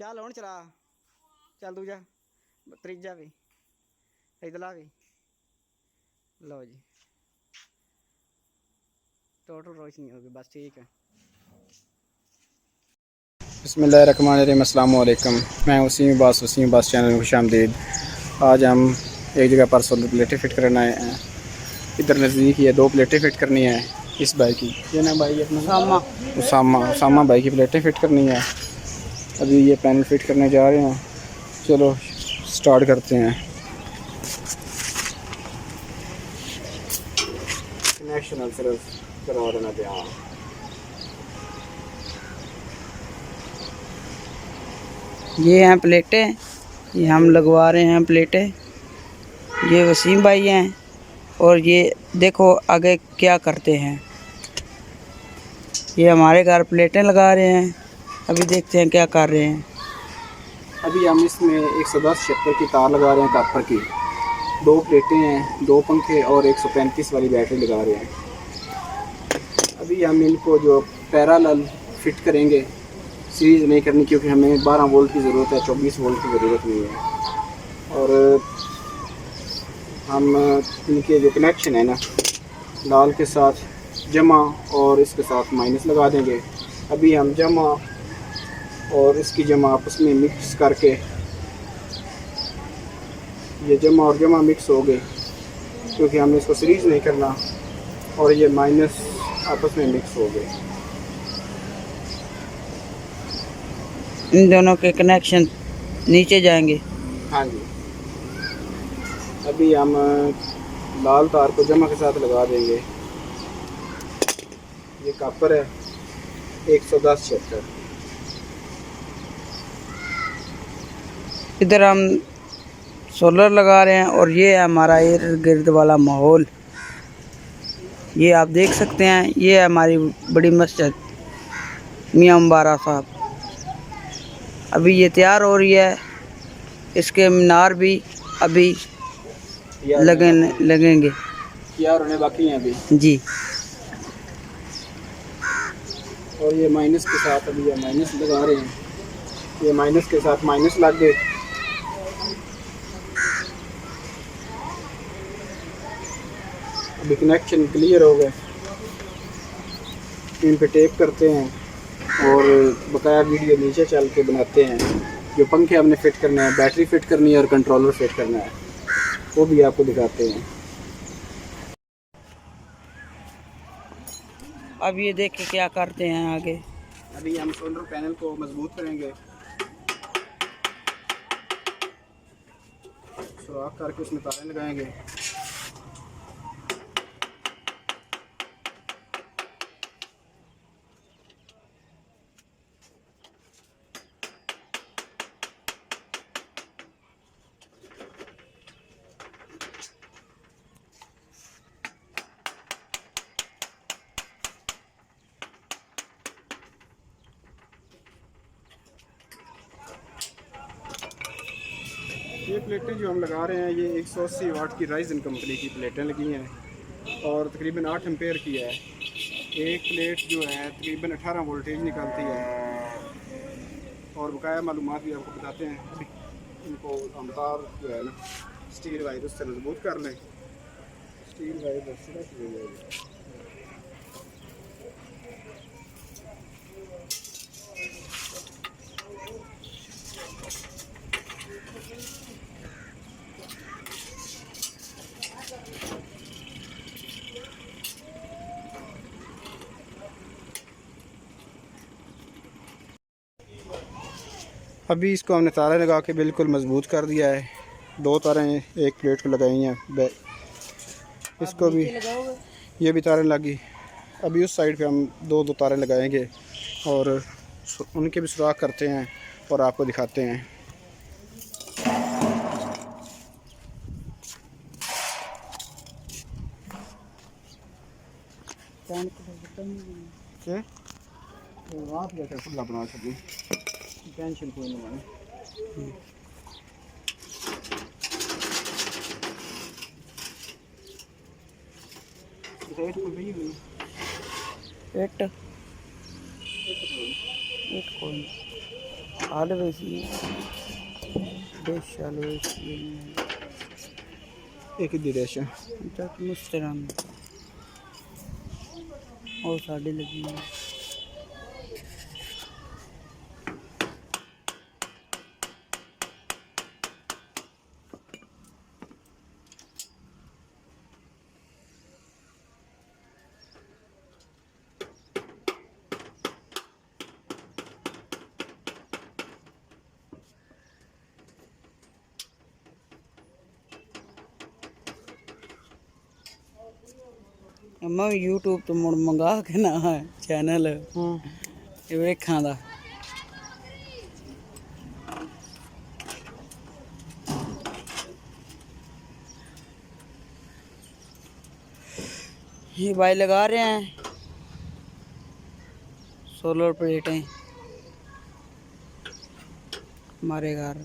चल हुण चला चल दूजा त्रीजा भी इधला भी लो जी टोटल रोशनी होगी बस ठीक है। बिस्मिल्लाहिर्रहमानिर्रहीम अस्सलाम वालेकुम। मैं वसीम अब्बास चैनल में खुशामदीद। आज हम एक जगह पर सोलर प्लेटें फिट करना है। इधर नज़दीक ही है, 2 प्लेटें फिट करनी है इस भाई की। ये ना भाई अपना उसामा भाई की प्लेटें फिट करनी है। अभी ये पैनल फिट करने जा रहे हैं। चलो स्टार्ट करते हैं। कनेक्शन सिर्फ करा देना ध्यान। ये हैं प्लेटें, ये हम लगवा रहे हैं प्लेटें। ये वसीम भाई हैं और ये देखो आगे क्या करते हैं। ये हमारे घर प्लेटें लगा रहे हैं, अभी देखते हैं क्या कर रहे हैं। अभी हम इसमें 110-76 की तार लगा रहे हैं कापर की। 2 प्लेटें हैं, 2 पंखे और 135 वाली बैटरी लगा रहे हैं। अभी हम इनको जो पैरेलल फिट करेंगे, सीरीज नहीं करनी क्योंकि हमें 12 वोल्ट की ज़रूरत है, 24 वोल्ट की ज़रूरत नहीं है। और हम इनके जो कनेक्शन है ना, लाल के साथ जमा और इसके साथ माइनस लगा देंगे। अभी हम जमा और इसकी जमा आपस में मिक्स करके, ये जमा और जमा मिक्स हो गए क्योंकि हमने इसको सीरीज नहीं करना, और ये माइनस आपस में मिक्स हो गए। इन दोनों के कनेक्शन नीचे जाएंगे। हाँ जी। अभी हम लाल तार को जमा के साथ लगा देंगे। ये कापर है 110-76। इधर हम सोलर लगा रहे हैं और ये है हमारा इर्द गिर्द वाला माहौल। ये आप देख सकते हैं, ये है हमारी बड़ी मस्जिद मियाँ मुबारक साहब। अभी ये तैयार हो रही है, इसके मीनार भी अभी लगेंगे तैयार होने बाकी हैं अभी जी। और ये माइनस के साथ अभी ये माइनस लगा रहे हैं। ये माइनस के साथ माइनस लग गए। अभी कनेक्शन क्लियर हो गए। इन पे टेप करते हैं और बकाया वीडियो नीचे चल के बनाते हैं। जो पंखे हमने फिट करना है, बैटरी फिट करनी है और कंट्रोलर फिट करना है, वो भी आपको दिखाते हैं। अब ये देख के क्या करते हैं आगे। अभी हम सोलर पैनल को मजबूत करेंगे, सुराख करके उसमें तारें लगाएंगे। ये प्लेटें जो हम लगा रहे हैं, ये 180 वाट की राइजन कंपनी की प्लेटें लगी हैं और तकरीबन 8 एम्पेयर की है। एक प्लेट जो है तकरीबन 18 वोल्टेज निकालती है। और बकाया मालूमात भी आपको बताते हैं। अभी इनको हम तार जो है ना, स्टील वायर उससे मजबूत कर लें। स्टील वायर अभी इसको हमने तारें लगा के बिल्कुल मजबूत कर दिया है। 2 तारें एक प्लेट को लगाई हैं। इसको भी ये भी तारें लगी। अभी उस साइड पे हम 2 तारें लगाएंगे और उनके भी सुराख करते हैं और आपको दिखाते हैं। खुला बना सकते, टेंशन कोई नहीं है। एक कोई आलवेसी डिश आलवेसी एक ही डिश है। तक मुस्तरम और साड़ी लगी है। मैं यूट्यूब तो मुड़ मंगा के ना चैनल वेखा दा ये भाई लगा रहे हैं सोलर प्लेटें हमारे घर।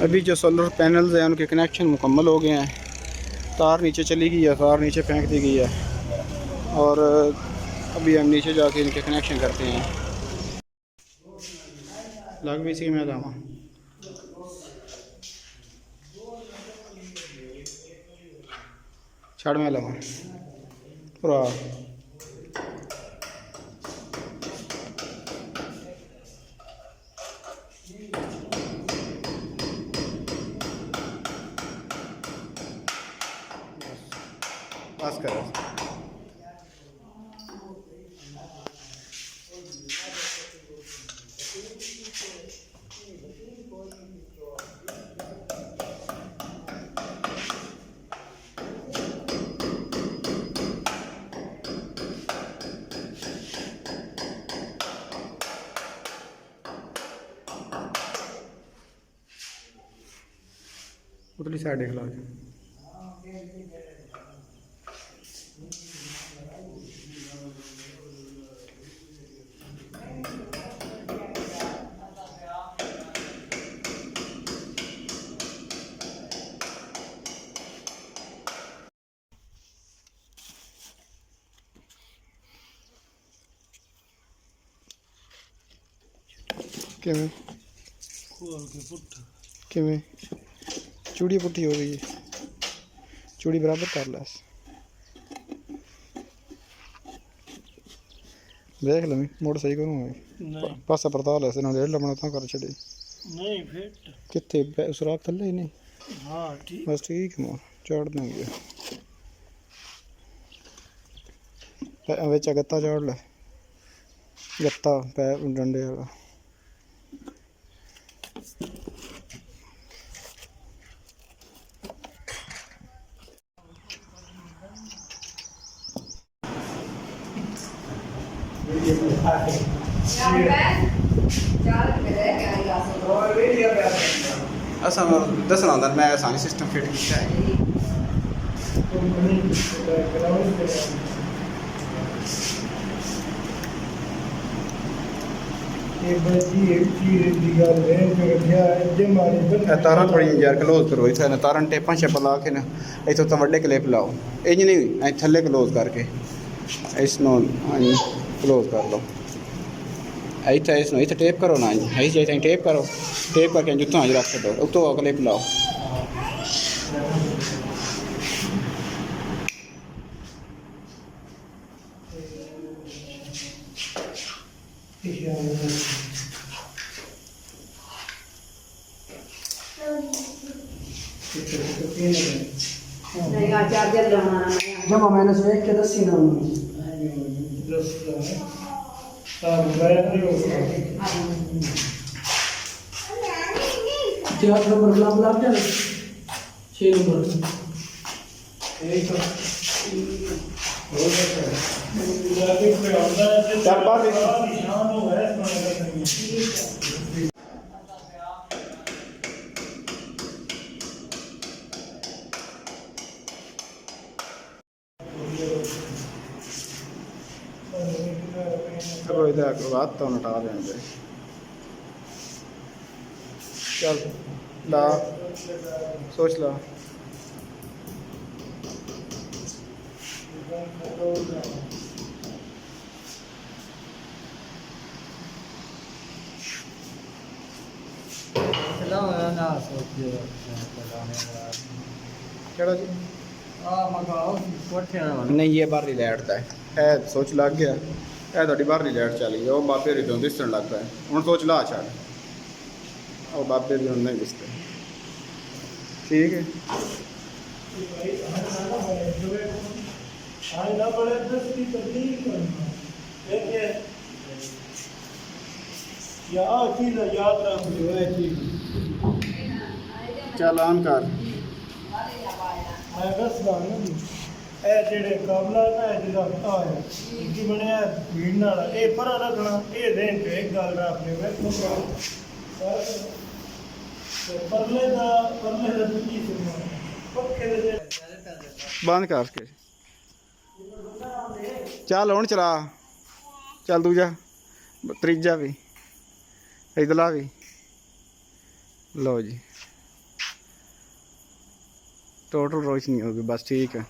अभी जो सोलर पैनल्स हैं उनके कनेक्शन मुकम्मल हो गए हैं। तार नीचे चली गई है, तार नीचे फेंक दी गई है और अभी हम नीचे जाके इनके कनेक्शन करते हैं। लग भी सी में जावा छड़ में लगा पूरा बस करो। उतली साइड देख लो। किमें किमें चूड़ी पुट्ठी हो गई है, चूड़ी बराबर कर ला। देख लवी मोड़ सही करूँगा पासा परताल ऐसे ना डेढ़ लमना तो कर छड़ी नहीं फिट कितने सुराख थले ही नहीं। हाँ ठीक बस ठीक है मोड़ चाड़ देंगे बेचा गत्ता चाड़ ले गत्ता पैर डंडे वाला। असा दसना होंदा मैं आसानी सिस्टम फिट किया है। तारा थोड़ी यार क्लोज करो इतना तारा टेपा शेपा ला के ना इतों तो वड्डे क्लिप लाओ इंज नहीं थले क्लोज करके इसनो क्लोज कर लो। इतना इसनो इतना टेप करो ना इतना टेप करो टेप करके जुत्तों अज रख दो उतो क्लिप लाओ। जमा मैंने से एक के 10 ही ना क्या नंबर गुलाब गुलाब क्या 6 नंबर ਚੱਲ ਬਾਹਰ ਦੇਖ। चलो इधर के बाद तो हटा देंगे। चल ला सोच ला। केड़ा जी? नहीं ये बाहरली लाइट का है सोच लग गया है थोड़ी बाहरली लाइट चली गई वो बाबे री दिसण लग पाए हूँ सोच ला छड़ वो बाबे भी नहीं दिसते ठीक है याद रख चल आन कर मैं दसदा ना ਇਹ ਜਿਹੜੇ ਕਾਬਲਾ ਨਾ ਜਿਹੜਾ ਹੱਤਾ ਹੈ ਕੀ ਬਣਿਆ ਭੀੜ ਨਾਲ ਇਹ ਪਰਾਂ ਰੱਖਣਾ ਇਹ ਦੇਣ ਤੇ ਇੱਕ ਗੱਲ ਰੱਖਦੇ ਵੇਖੋ ਪਰਲੇ ਦਾ ਕੀ ਸੁਣਨਾ ਪੱਕੇ ਦੇ बंद करके चल हूँ चला चल दूजा त्रीजा भी इधला भी लो जी टोटल रोशनी होगी बस ठीक है।